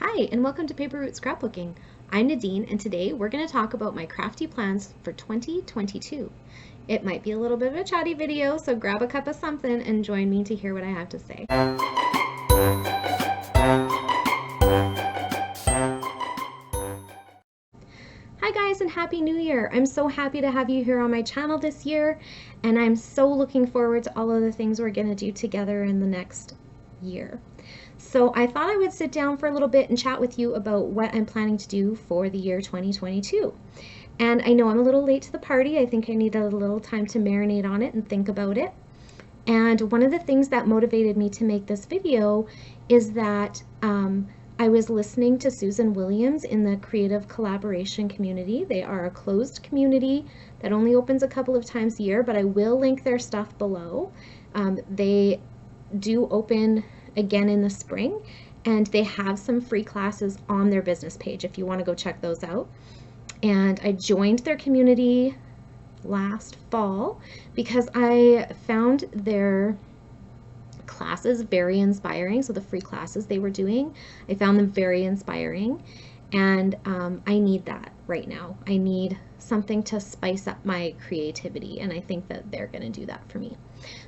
Hi, and welcome to Paper Route Scrapbooking. I'm Nadine, and today we're going to talk about my crafty plans for 2022. It might be a little bit of a chatty video, so grab a cup of something and join me to hear what I have to say. Hi guys, and Happy New Year! I'm so happy to have you here on my channel this year, and I'm so looking forward to all of the things we're going to do together in the next year. So I thought I would sit down for a little bit and chat with you about what I'm planning to do for the year 2022. And I know I'm a little late to the party. I think I need a little time to marinate on it and think about it. And one of the things that motivated me to make this video is that I was listening to Susan Williams in the Creative Collaboration community. They are a closed community that only opens a couple of times a year, but I will link their stuff below. They do open again in the spring, and they have some free classes on their business page if you want to go check those out. And I joined their community last fall because I found their classes very inspiring. So the free classes they were doing, I found them very inspiring, and I need that right now. I need something to spice up my creativity, and I think that they're going to do that for me.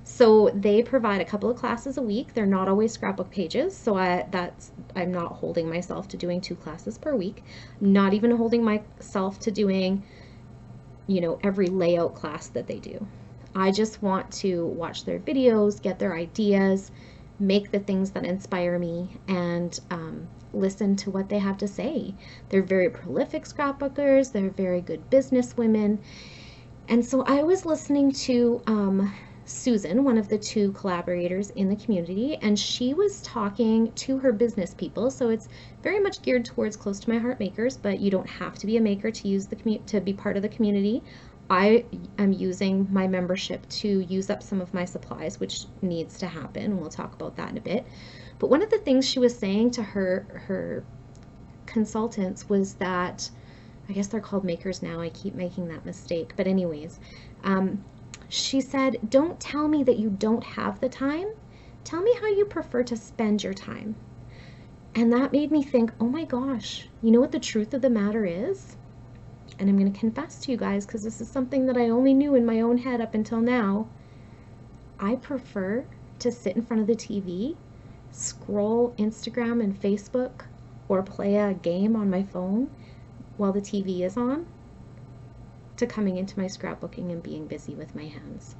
So they provide a couple of classes a week. They're not always scrapbook pages, so I'm not holding myself to doing 2 classes per week. I'm not even holding myself to doing, every layout class that they do. I just want to watch their videos, get their ideas, make the things that inspire me, and listen to what they have to say. They're very prolific scrapbookers. They're very good business women. And so I was listening to Susan, one of the 2 collaborators in the community, and she was talking to her business people. So it's very much geared towards close to my heart makers, but you don't have to be a maker to use to be part of the community. I am using my membership to use up some of my supplies, which needs to happen. We'll talk about that in a bit. But one of the things she was saying to her consultants was that, I guess they're called makers now. I keep making that mistake. But anyways, she said, don't tell me that you don't have the time. Tell me how you prefer to spend your time. And that made me think, oh my gosh, you know what the truth of the matter is? And I'm going to confess to you guys, because this is something that I only knew in my own head up until now. I prefer to sit in front of the TV, scroll Instagram and Facebook, or play a game on my phone while the TV is on, to coming into my scrapbooking and being busy with my hands.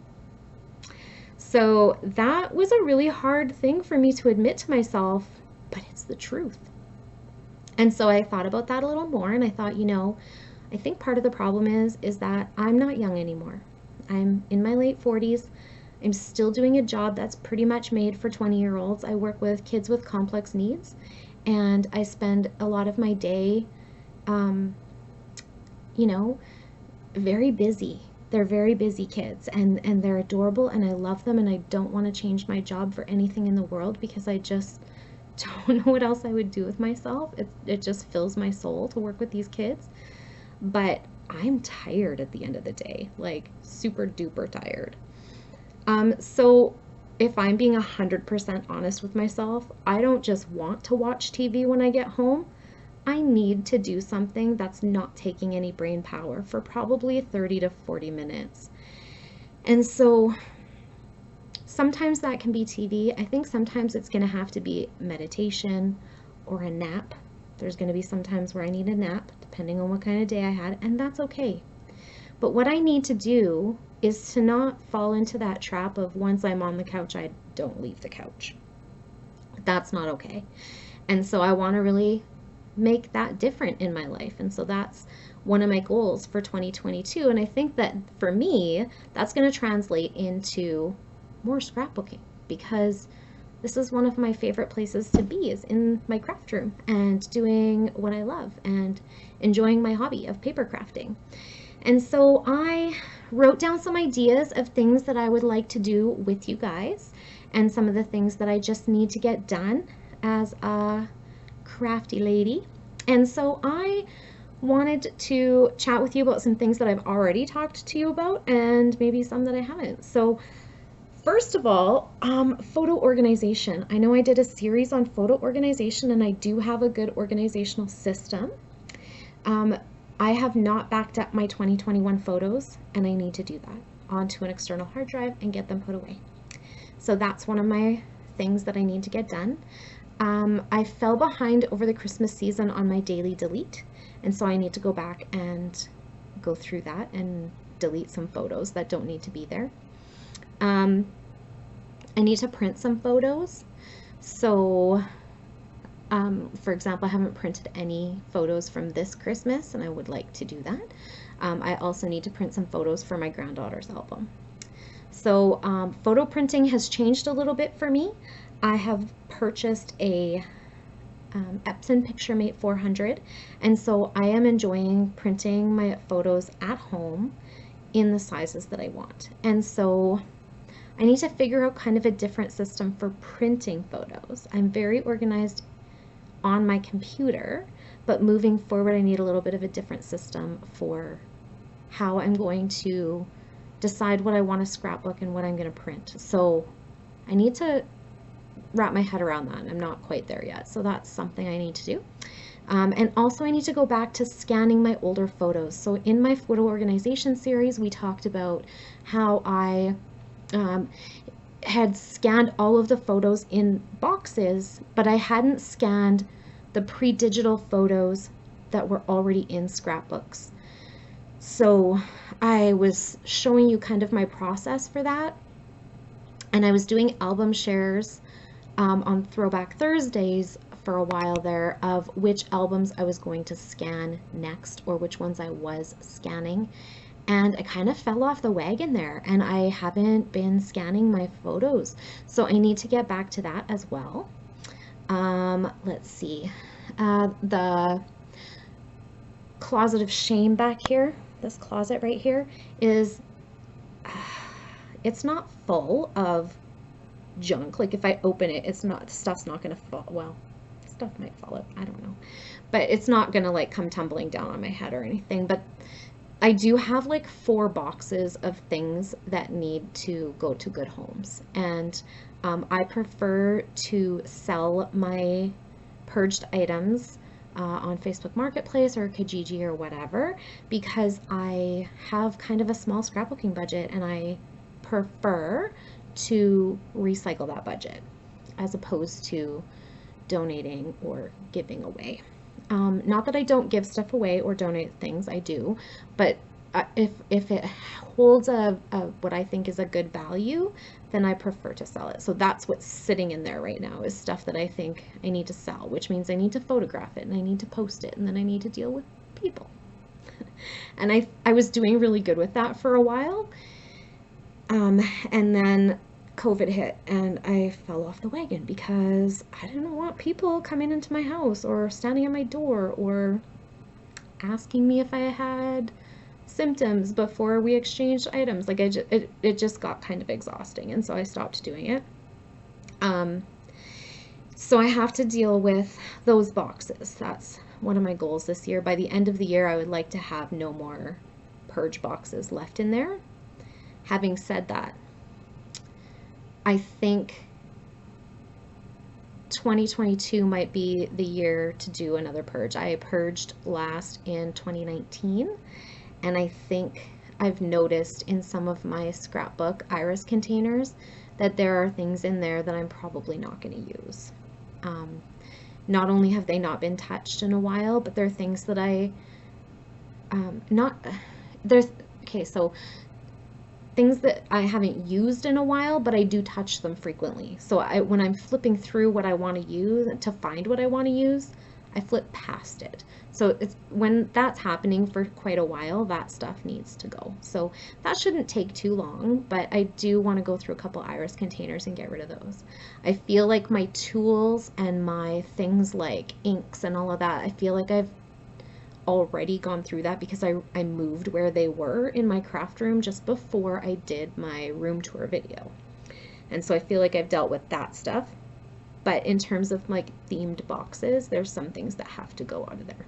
So that was a really hard thing for me to admit to myself, but it's the truth. And so I thought about that a little more, and I thought, I think part of the problem is that I'm not young anymore. I'm in my late 40s. I'm still doing a job that's pretty much made for 20-year-olds. I work with kids with complex needs, and I spend a lot of my day, very busy. They're very busy kids, and they're adorable, and I love them, and I don't want to change my job for anything in the world, because I just don't know what else I would do with myself. It just fills my soul to work with these kids. But I'm tired at the end of the day, like super duper tired. So if I'm being 100% honest with myself, I don't just want to watch TV when I get home. I need to do something that's not taking any brain power for probably 30 to 40 minutes. And so sometimes that can be TV. I think sometimes it's going to have to be meditation or a nap. There's going to be some times where I need a nap, depending on what kind of day I had, and that's okay. But what I need to do is to not fall into that trap of once I'm on the couch, I don't leave the couch. That's not okay. And so I want to really make that different in my life. And so that's one of my goals for 2022. And I think that for me, that's going to translate into more scrapbooking, because this is one of my favorite places to be, is in my craft room and doing what I love and enjoying my hobby of paper crafting. And so I wrote down some ideas of things that I would like to do with you guys, and some of the things that I just need to get done as a crafty lady. And so I wanted to chat with you about some things that I've already talked to you about, and maybe some that I haven't. So First of all, photo organization. I know I did a series on photo organization and I do have a good organizational system. I have not backed up my 2021 photos and I need to do that onto an external hard drive and get them put away. So that's one of my things that I need to get done. I fell behind over the Christmas season on my daily delete, and so I need to go back and go through that and delete some photos that don't need to be there. I need to print some photos. So, for example, I haven't printed any photos from this Christmas, and I would like to do that. I also need to print some photos for my granddaughter's album. So photo printing has changed a little bit for me. I have purchased a Epson PictureMate 400, and so I am enjoying printing my photos at home in the sizes that I want. And so I need to figure out kind of a different system for printing photos. I'm very organized on my computer, but moving forward I need a little bit of a different system for how I'm going to decide what I want to scrapbook and what I'm going to print. So I need to wrap my head around that. I'm not quite there yet, so that's something I need to do. And also I need to go back to scanning my older photos. So in my photo organization series, we talked about how I had scanned all of the photos in boxes, but I hadn't scanned the pre-digital photos that were already in scrapbooks. So I was showing you kind of my process for that, and I was doing album shares on Throwback Thursdays for a while there of which albums I was going to scan next, or which ones I was scanning, and I kind of fell off the wagon there, and I haven't been scanning my photos, so I need to get back to that as well. Let's see, the closet of shame back here, this closet right here, is it's not full of junk. Like if I open it, it's not, stuff's not gonna fall. Well, stuff might fall out, I don't know, but it's not gonna like come tumbling down on my head or anything. But I do have like 4 boxes of things that need to go to good homes, and I prefer to sell my purged items on Facebook Marketplace or Kijiji or whatever, because I have kind of a small scrapbooking budget and I prefer to recycle that budget as opposed to donating or giving away. Not that I don't give stuff away or donate things, I do, but if it holds a what I think is a good value, then I prefer to sell it. So that's what's sitting in there right now, is stuff that I think I need to sell, which means I need to photograph it and I need to post it and then I need to deal with people. And I was doing really good with that for a while, and then COVID hit and I fell off the wagon because I didn't want people coming into my house or standing at my door or asking me if I had symptoms before we exchanged items. Like it just got kind of exhausting, and so I stopped doing it. So I have to deal with those boxes. That's one of my goals this year. By the end of the year, I would like to have no more purge boxes left in there. Having said that, I think 2022 might be the year to do another purge. I purged last in 2019, and I think I've noticed in some of my scrapbook iris containers that there are things in there that I'm probably not going to use. Not only have they not been touched in a while, but there are things that so things that I haven't used in a while, but I do touch them frequently. So when I'm flipping through what I want to use to find what I want to use, I flip past it. So when that's happening for quite a while, that stuff needs to go. So that shouldn't take too long, but I do want to go through a couple iris containers and get rid of those. I feel like my tools and my things like inks and all of that, I feel like I've already gone through that because I moved where they were in my craft room just before I did my room tour video. And so I feel like I've dealt with that stuff. But in terms of like themed boxes, there's some things that have to go out of there.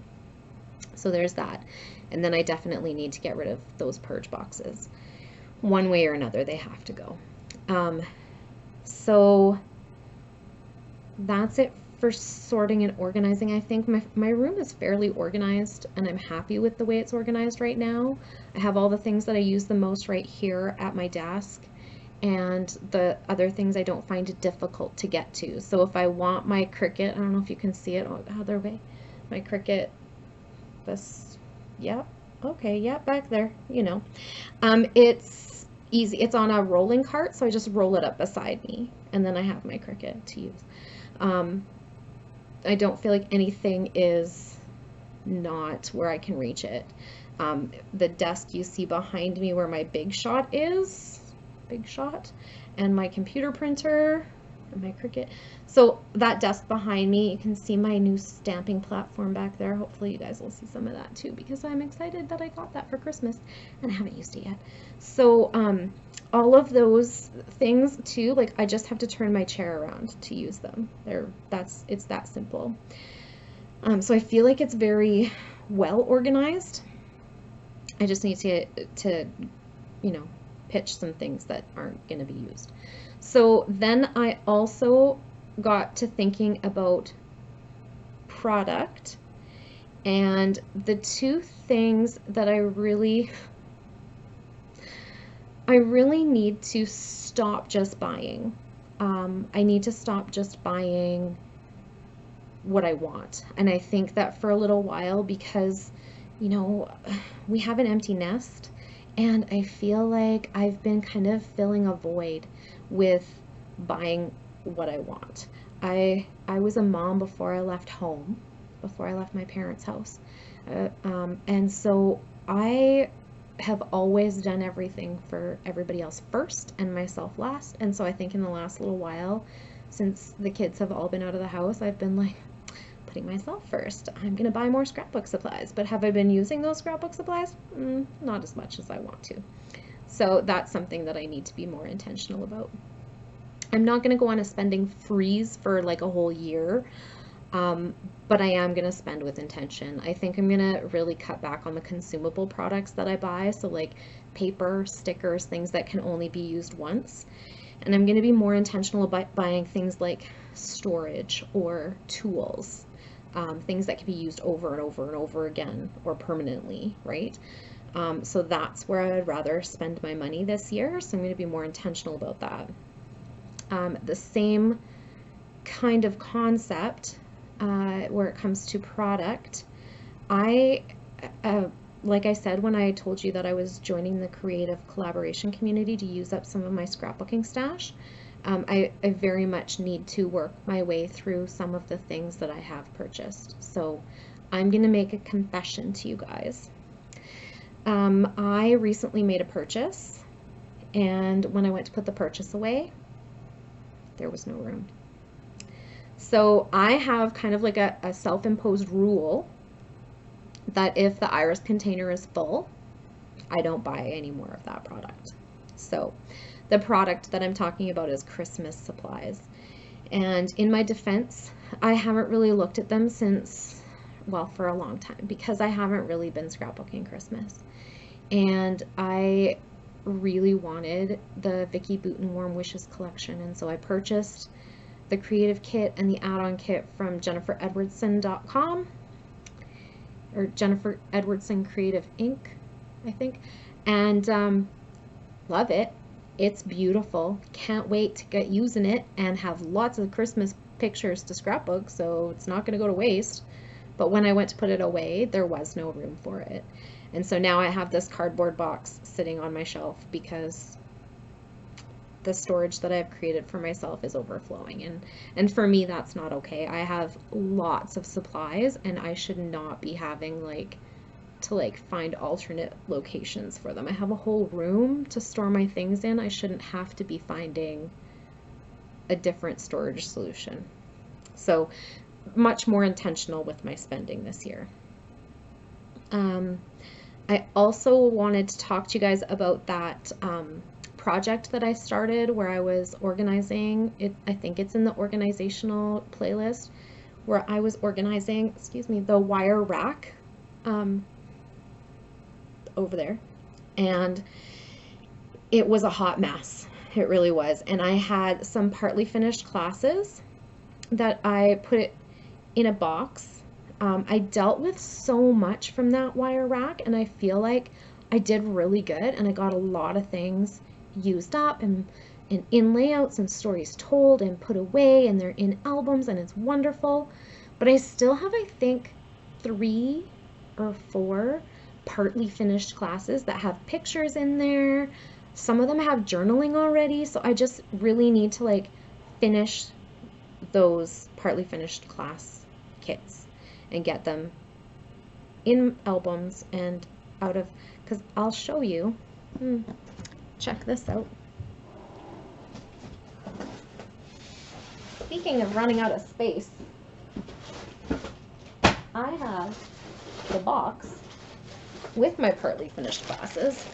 So there's that. And then I definitely need to get rid of those purge boxes. One way or another, they have to go. So that's it for sorting and organizing. I think my room is fairly organized, and I'm happy with the way it's organized right now. I have all the things that I use the most right here at my desk, and the other things I don't find it difficult to get to. So if I want my Cricut, I don't know if you can see it the other way, my Cricut, this, yep, okay, yep, back there, you know. It's easy. It's on a rolling cart, so I just roll it up beside me, and then I have my Cricut to use. I don't feel like anything is not where I can reach it. The desk you see behind me where my Big Shot is, Big Shot, and my computer printer, and my Cricut. So that desk behind me, you can see my new stamping platform back there. Hopefully you guys will see some of that too, because I'm excited that I got that for Christmas and I haven't used it yet. So all of those things too, like I just have to turn my chair around to use them. It's that simple. So I feel like it's very well organized. I just need to you know, pitch some things that aren't going to be used. So then I also got to thinking about product, and the two things that I really need to stop just buying. I need to stop just buying what I want. And I think that for a little while, because, you know, we have an empty nest, and I feel like I've been kind of filling a void with buying what I want. I was a mom before I left home, before I left my parents' house. And so I have always done everything for everybody else first and myself last. And so I think in the last little while, since the kids have all been out of the house, I've been like, putting myself first. I'm gonna buy more scrapbook supplies. But have I been using those scrapbook supplies? Not as much as I want to. So that's something that I need to be more intentional about. I'm not gonna go on a spending freeze for like a whole year, but I am gonna spend with intention. I think I'm gonna really cut back on the consumable products that I buy, so like paper, stickers, things that can only be used once. And I'm gonna be more intentional about buying things like storage or tools. Things that can be used over and over and over again or permanently, right? So that's where I would rather spend my money this year. So I'm going to be more intentional about that. The same kind of concept where it comes to product. Like I said, when I told you that I was joining the creative collaboration community to use up some of my scrapbooking stash, I very much need to work my way through some of the things that I have purchased. So I'm going to make a confession to you guys. I recently made a purchase, and when I went to put the purchase away, there was no room. So I have kind of like a self-imposed rule that if the iris container is full, I don't buy any more of that product. So the product that I'm talking about is Christmas supplies. And in my defense, I haven't really looked at them since, well, for a long time, because I haven't really been scrapbooking Christmas. And I really wanted the Vicky Booten Warm Wishes collection, and so I purchased the creative kit and the add-on kit from jenniferedwardson.com, or Jennifer Edwardson Creative Inc., I think, and love it. It's beautiful. Can't wait to get using it and have lots of Christmas pictures to scrapbook, so it's not going to go to waste. But when I went to put it away, there was no room for it. And so now I have this cardboard box sitting on my shelf because the storage that I've created for myself is overflowing. And for me, that's not okay. I have lots of supplies, and I should not be having to find alternate locations for them. I have a whole room to store my things in. I shouldn't have to be finding a different storage solution. So much more intentional with my spending this year. I also wanted to talk to you guys about that project that I started where I was organizing it. I think it's in the organizational playlist, where I was organizing, the wire rack over there, and it was a hot mess. It really was. And I had some partly finished classes that I put it in a box. I dealt with so much from that wire rack, and I feel like I did really good, and I got a lot of things used up and in layouts and stories told and put away, and they're in albums, and it's wonderful. But I still have, I think, 3 or 4 partly finished classes that have pictures in there. Some of them have journaling already, so I just really need to like finish those partly finished class kits and get them in albums and out of, because I'll show you. Check this out. Speaking of running out of space, I have the box with my partly finished classes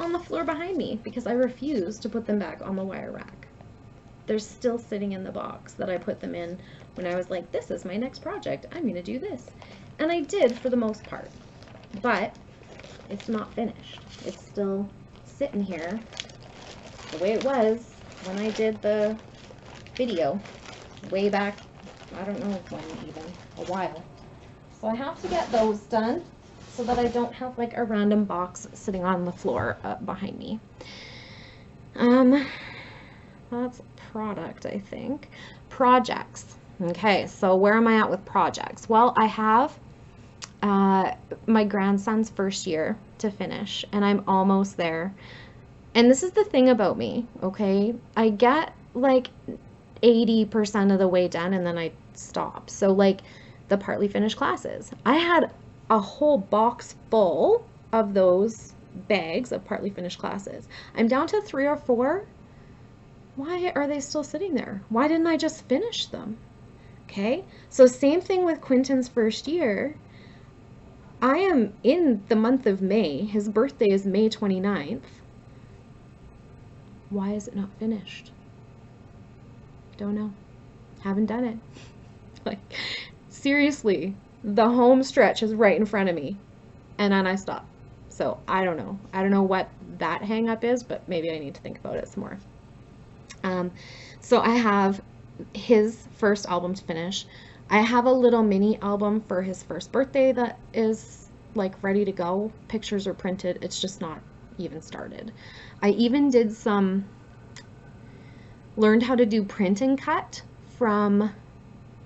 on the floor behind me because I refuse to put them back on the wire rack. They're still sitting in the box that I put them in when I was like, this is my next project, I'm gonna do this. And I did for the most part, but it's not finished. It's still sitting here the way it was when I did the video way back, I don't know when, even a while. So I have to get those done so that I don't have like a random box sitting on the floor behind me. That's product, I think. Projects. Okay, so where am I at with projects? Well, I have my grandson's first year to finish, and I'm almost there. And this is the thing about me, okay? I get like 80% of the way done and then I stop. So like the partly finished classes, I had a whole box full of those bags of partly finished classes. I'm down to 3 or 4. Why are they still sitting there? Why didn't I just finish them? Okay, so same thing with Quinton's first year. I am in the month of May. His birthday is May 29th. Why is it not finished? Don't know. Haven't done it. Like, seriously, the home stretch is right in front of me, and then I stop. So I don't know. I don't know what that hang up is, but maybe I need to think about it some more. So I have his first album to finish. I have a little mini album for his first birthday that is like ready to go. Pictures are printed. It's just not even started. I even did learned how to do print and cut from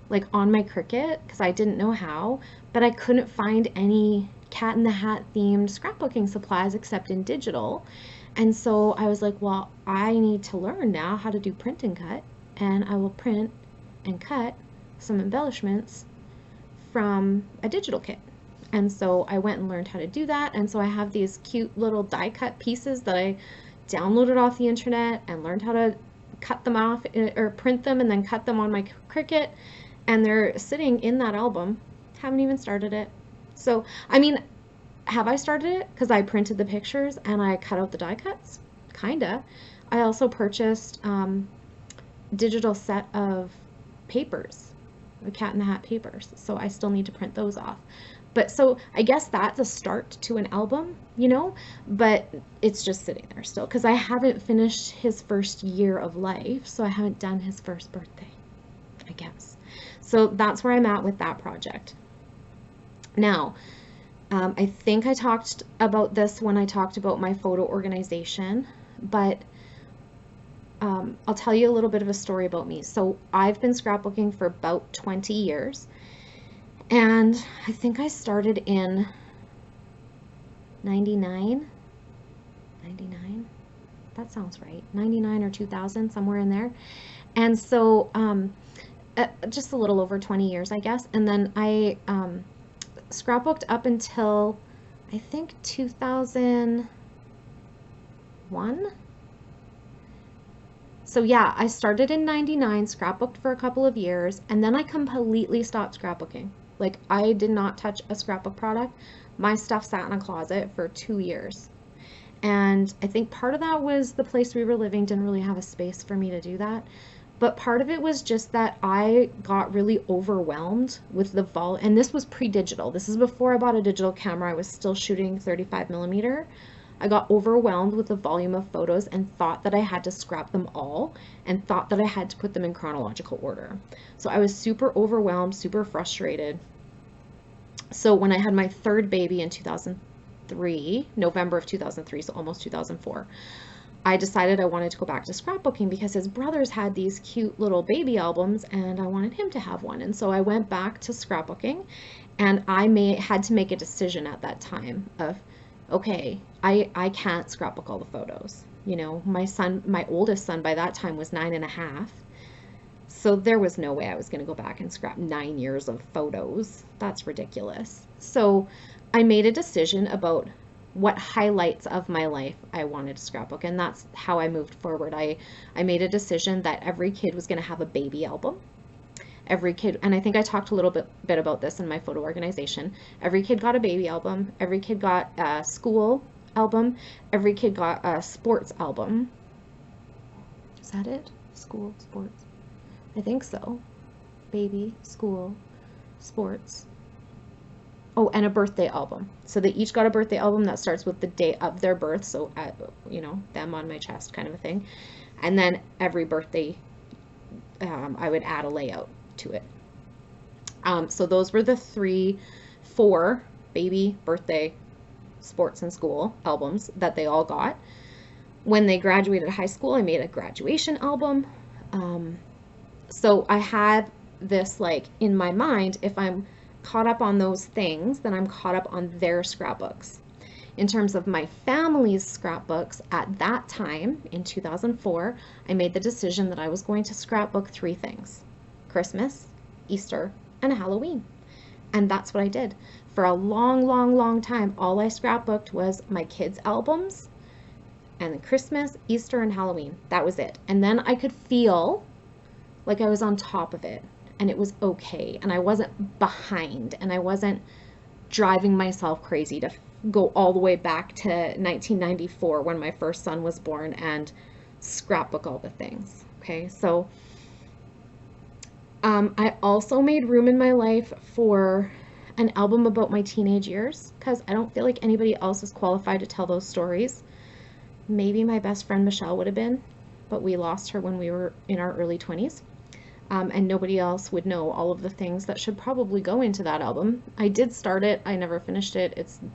like on my Cricut because I didn't know how, but I couldn't find any Cat in the Hat themed scrapbooking supplies except in digital. And so I was like, well, I need to learn now how to do print and cut, and I will print and cut some embellishments from a digital kit. And so I went and learned how to do that. And so I have these cute little die cut pieces that I downloaded off the internet and learned how to cut them off or print them and then cut them on my Cricut. And they're sitting in that album. Haven't even started it. So, I mean, have I started it? Because I printed the pictures and I cut out the die cuts? Kinda. I also purchased digital set of papers, the Cat in the Hat papers. So I still need to print those off. But so I guess that's a start to an album, you know, but it's just sitting there still because I haven't finished his first year of life. So I haven't done his first birthday, I guess. So that's where I'm at with that project. Now, I think I talked about this when I talked about my photo organization, but I'll tell you a little bit of a story about me. So I've been scrapbooking for about 20 years, and I think I started in 99, that sounds right, 99 or 2000, somewhere in there. And so just a little over 20 years, I guess. And then I scrapbooked up until I think 2001. So yeah, I started in 99, scrapbooked for a couple of years, and then I completely stopped scrapbooking. Like, I did not touch a scrapbook product. My stuff sat in a closet for 2 years. And I think part of that was the place we were living didn't really have a space for me to do that. But part of it was just that I got really overwhelmed with the and this was pre-digital. This is before I bought a digital camera. I was still shooting 35mm. I got overwhelmed with the volume of photos and thought that I had to scrap them all and thought that I had to put them in chronological order. So I was super overwhelmed, super frustrated. So when I had my third baby in 2003, November of 2003, so almost 2004, I decided I wanted to go back to scrapbooking because his brothers had these cute little baby albums and I wanted him to have one. And so I went back to scrapbooking, and I had to make a decision at that time of, okay, I can't scrapbook all the photos. You know, my oldest son by that time was 9.5. So there was no way I was going to go back and scrap 9 years of photos. That's ridiculous. So I made a decision about what highlights of my life I wanted to scrapbook, and that's how I moved forward. I made a decision that every kid was going to have a baby album. Every kid, and I think I talked a little bit about this in my photo organization. Every kid got a baby album. Every kid got a school album. Every kid got a sports album. Is that it? School, sports. I think so. Baby, school, sports. Oh, and a birthday album. So they each got a birthday album that starts with the day of their birth. So, you know, them on my chest kind of a thing. And then every birthday, I would add a layout to it. So those were the 4 baby, birthday, sports, and school albums that they all got. When they graduated high school, I made a graduation album. So I had this like in my mind, if I'm caught up on those things, then I'm caught up on their scrapbooks. In terms of my family's scrapbooks, at that time in 2004, I made the decision that I was going to scrapbook 3 things: Christmas, Easter, and Halloween. And that's what I did. For a long, long, long time, all I scrapbooked was my kids' albums and Christmas, Easter, and Halloween. That was it. And then I could feel like I was on top of it and it was okay. And I wasn't behind and I wasn't driving myself crazy to go all the way back to 1994 when my first son was born and scrapbook all the things. Okay, so I also made room in my life for an album about my teenage years because I don't feel like anybody else is qualified to tell those stories. Maybe my best friend Michelle would have been, but we lost her when we were in our early 20s. And nobody else would know all of the things that should probably go into that album. I did start it. I never finished it.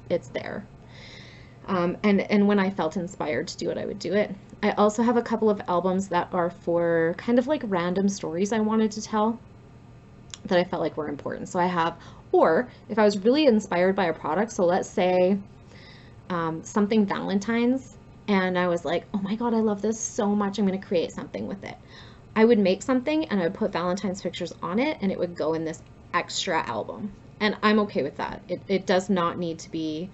It's there. And when I felt inspired to do it, I would do it. I also have a couple of albums that are for kind of like random stories I wanted to tell that I felt like were important. So I have, or if I was really inspired by a product, so let's say something Valentine's, and I was like, oh my God, I love this so much. I'm going to create something with it. I would make something and I would put Valentine's pictures on it and it would go in this extra album. And I'm okay with that. It does not need to be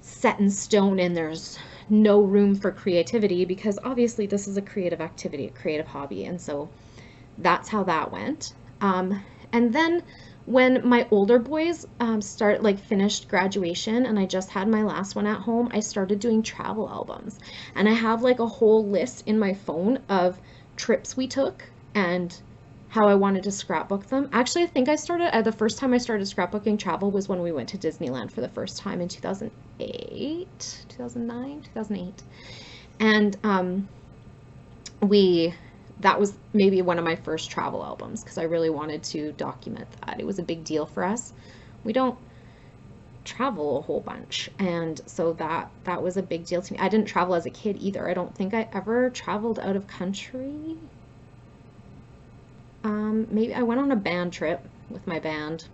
set in stone and there's no room for creativity because obviously this is a creative activity, a creative hobby. And so that's how that went. And then when my older boys finished graduation and I just had my last one at home, I started doing travel albums. And I have like a whole list in my phone of trips we took and how I wanted to scrapbook them. Actually, I think I started, the first time I started scrapbooking travel was when we went to Disneyland for the first time in 2008, 2009, 2008. And that was maybe one of my first travel albums because I really wanted to document that. It was a big deal for us. We don't travel a whole bunch, and so that was a big deal to me. I didn't travel as a kid either. I don't think I ever traveled out of country. Maybe I went on a band trip with my band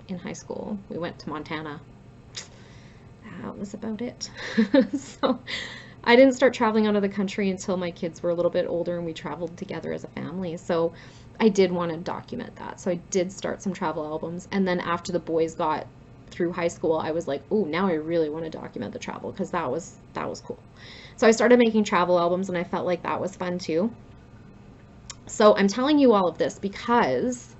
in high school. We went to Montana. That was about it. So I didn't start traveling out of the country until my kids were a little bit older and we traveled together as a family. So I did want to document that. So I did start some travel albums, and then after the boys got through high school, I was like, oh, now I really want to document the travel because that was cool. So I started making travel albums and I felt like that was fun too. So I'm telling you all of this because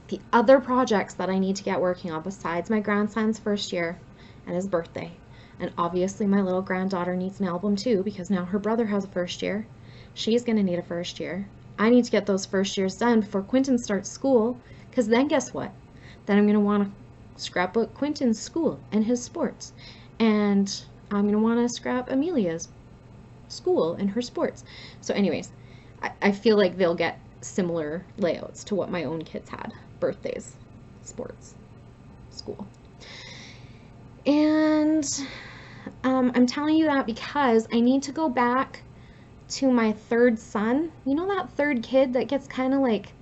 the other projects that I need to get working on besides my grandson's first year and his birthday, and obviously my little granddaughter needs an album too because now her brother has a first year. She's going to need a first year. I need to get those first years done before Quentin starts school because then guess what? Then I'm going to want to scrapbook Quentin's school and his sports and I'm going to want to scrap Amelia's school and her sports. So anyways, I feel like they'll get similar layouts to what my own kids had: birthdays, sports, school. And I'm telling you that because I need to go back to my third son. You know, that third kid that gets kind of like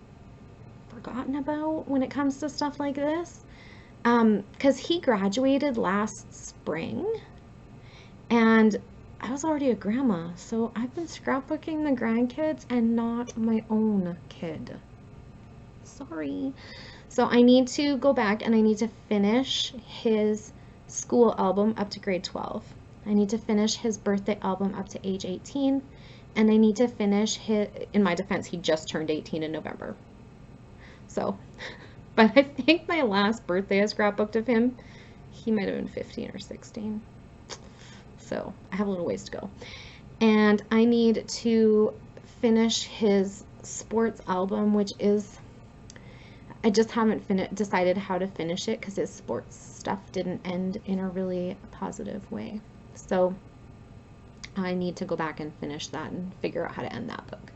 forgotten about when it comes to stuff like this? Because he graduated last spring, and I was already a grandma, so I've been scrapbooking the grandkids and not my own kid. Sorry. So I need to go back and I need to finish his school album up to grade 12. I need to finish his birthday album up to age 18, and I need to finish his, in my defense, he just turned 18 in November. So, but I think my last birthday I scrapbooked of him, he might have been 15 or 16. So I have a little ways to go. And I need to finish his sports album, which is, I just haven't decided how to finish it because his sports stuff didn't end in a really positive way. So I need to go back and finish that and figure out how to end that book.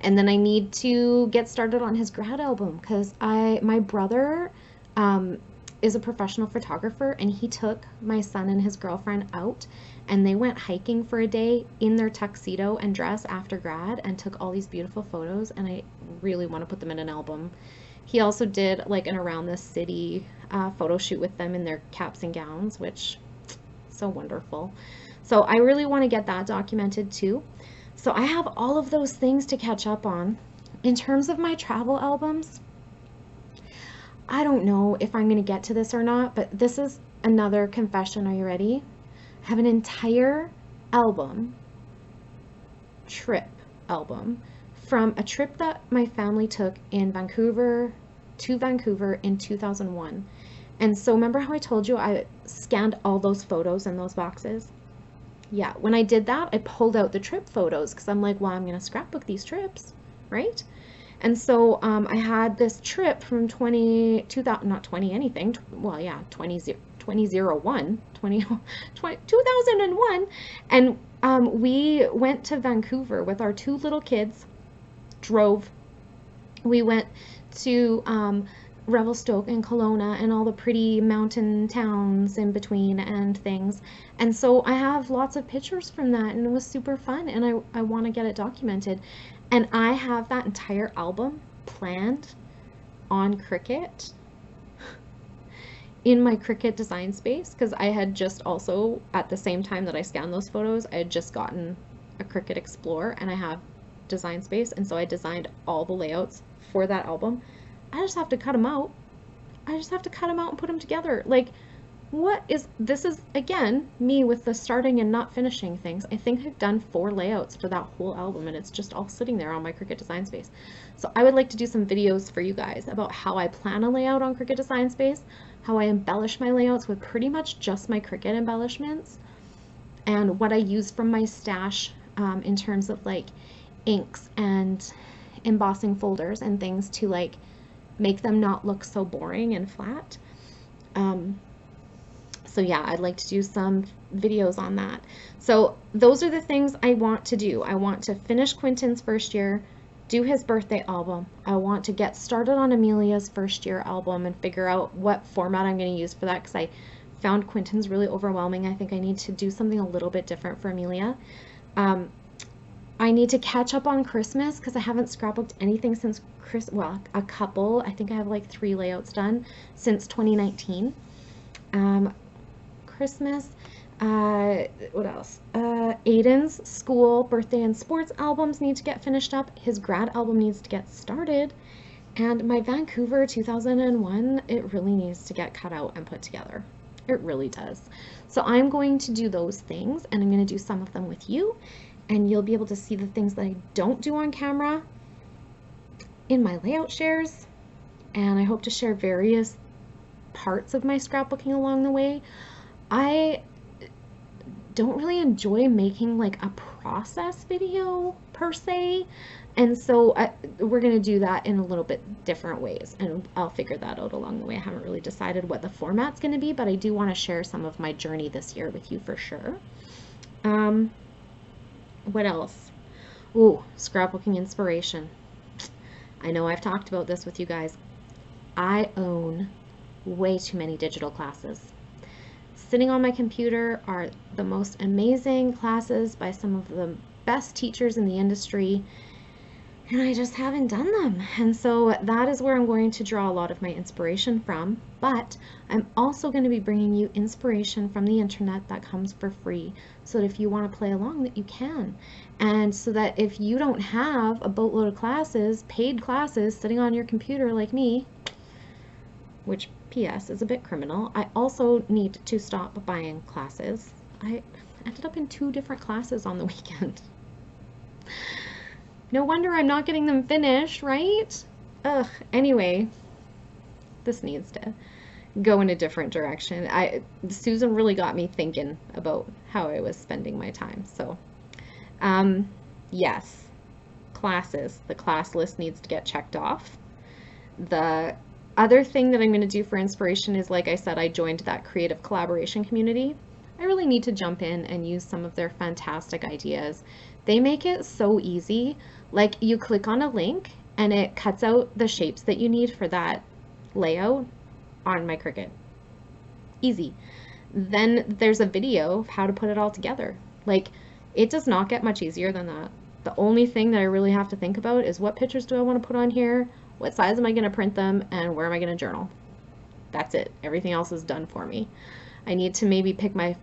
And then I need to get started on his grad album because my brother is a professional photographer, and he took my son and his girlfriend out, and they went hiking for a day in their tuxedo and dress after grad and took all these beautiful photos, and I really want to put them in an album. He also did like an around the city photo shoot with them in their caps and gowns, which so wonderful. So I really want to get that documented too. So I have all of those things to catch up on. In terms of my travel albums, I don't know if I'm going to get to this or not, but this is another confession. Are you ready? I have an entire album, trip album, from a trip that my family took in Vancouver in 2001. And so remember how I told you I scanned all those photos in those boxes? Yeah, when I did that, I pulled out the trip photos because I'm like, well, I'm going to scrapbook these trips, right? And so I had this trip from 2001, and we went to Vancouver with our two little kids, drove. We went to Revelstoke and Kelowna and all the pretty mountain towns in between and things. And so I have lots of pictures from that, and it was super fun, and I want to get it documented. And I have that entire album planned on Cricut in my Cricut design space, because I had just also, at the same time that I scanned those photos, I had just gotten a Cricut Explorer, and I have design space, and so I designed all the layouts for that album. I just have to cut them out. I just have to cut them out and put them together. Like, this is, again, me with the starting and not finishing things. I think I've done 4 layouts for that whole album, and it's just all sitting there on my Cricut Design Space. So I would like to do some videos for you guys about how I plan a layout on Cricut Design Space, how I embellish my layouts with pretty much just my Cricut embellishments, and what I use from my stash in terms of like inks and embossing folders and things to like make them not look so boring and flat. So yeah, I'd like to do some videos on that. So those are the things I want to do. I want to finish Quentin's first year, do his birthday album. I want to get started on Amelia's first year album and figure out what format I'm going to use for that, because I found Quentin's really overwhelming. I think I need to do something a little bit different for Amelia. I need to catch up on Christmas because I haven't scrapbooked anything since well, a couple. I think I have like 3 layouts done since 2019. Christmas, what else? Aiden's school, birthday, and sports albums need to get finished up. His grad album needs to get started. And my Vancouver 2001, it really needs to get cut out and put together. It really does. So I'm going to do those things, and I'm going to do some of them with you, and you'll be able to see the things that I don't do on camera in my layout shares. And I hope to share various parts of my scrapbooking along the way. I don't really enjoy making like a process video per per se. And so we're going to do that in a little bit different ways, and I'll figure that out along the way. I haven't really decided what the format's going to be, but I do want to share some of my journey this year with you for sure. What else? Ooh, Scrapbooking Inspiration. I know I've talked about this with you guys. I own way too many digital classes. Sitting on my computer are the most amazing classes by some of the best teachers in the industry, and I just haven't done them. And so that is where I'm going to draw a lot of my inspiration from, but I'm also going to be bringing you inspiration from the internet that comes for free, so that if you want to play along, that you can. And so that if you don't have a boatload of classes, paid classes, sitting on your computer like me, which PS is a bit criminal, I also need to stop buying classes. I ended up in 2 different classes on the weekend. No wonder I'm not getting them finished, right? Ugh, anyway, this needs to go in a different direction. Susan really got me thinking about how I was spending my time. So, yes, classes. The class list needs to get checked off. The other thing that I'm going to do for inspiration is, like I said, I joined that creative collaboration community. I really need to jump in and use some of their fantastic ideas. They make it so easy. Like, you click on a link and it cuts out the shapes that you need for that layout on my Cricut. Easy. Then there's a video of how to put it all together. Like, it does not get much easier than that. The only thing that I really have to think about is, what pictures do I want to put on here? What size am I going to print them? And where am I going to journal? That's it. Everything else is done for me. I need to maybe pick my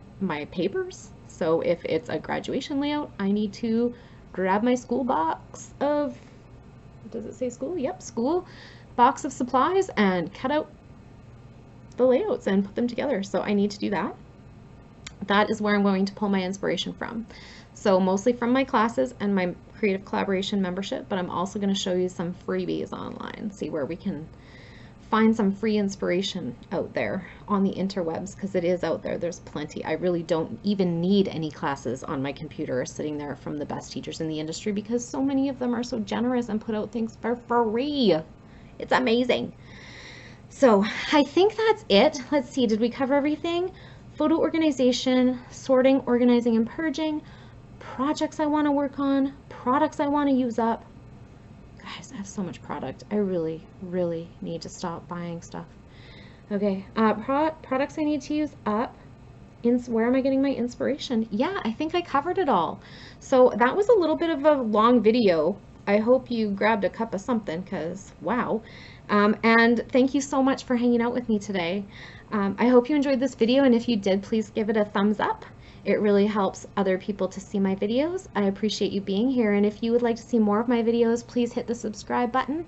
papers. So if it's a graduation layout, I need to grab my school box of, does it say school? Yep, school box of supplies, and cut out the layouts and put them together. So I need to do that. That is where I'm going to pull my inspiration from. So mostly from my classes and my creative collaboration membership, but I'm also going to show you some freebies online, see where we can find some free inspiration out there on the interwebs, because it is out there. There's plenty. I really don't even need any classes on my computer sitting there from the best teachers in the industry, because so many of them are so generous and put out things for free. It's amazing. So I think that's it. Let's see, did we cover everything? Photo organization, sorting, organizing, and purging, projects I want to work on, products I want to use up. Guys, I have so much product. I really, really need to stop buying stuff. Okay, products I need to use up. Where am I getting my inspiration? Yeah, I think I covered it all. So that was a little bit of a long video. I hope you grabbed a cup of something, because wow. And thank you so much for hanging out with me today. I hope you enjoyed this video, and if you did, please give it a thumbs up. It really helps other people to see my videos. I appreciate you being here, and if you would like to see more of my videos, please hit the subscribe button,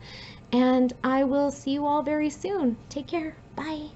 and I will see you all very soon. Take care. Bye.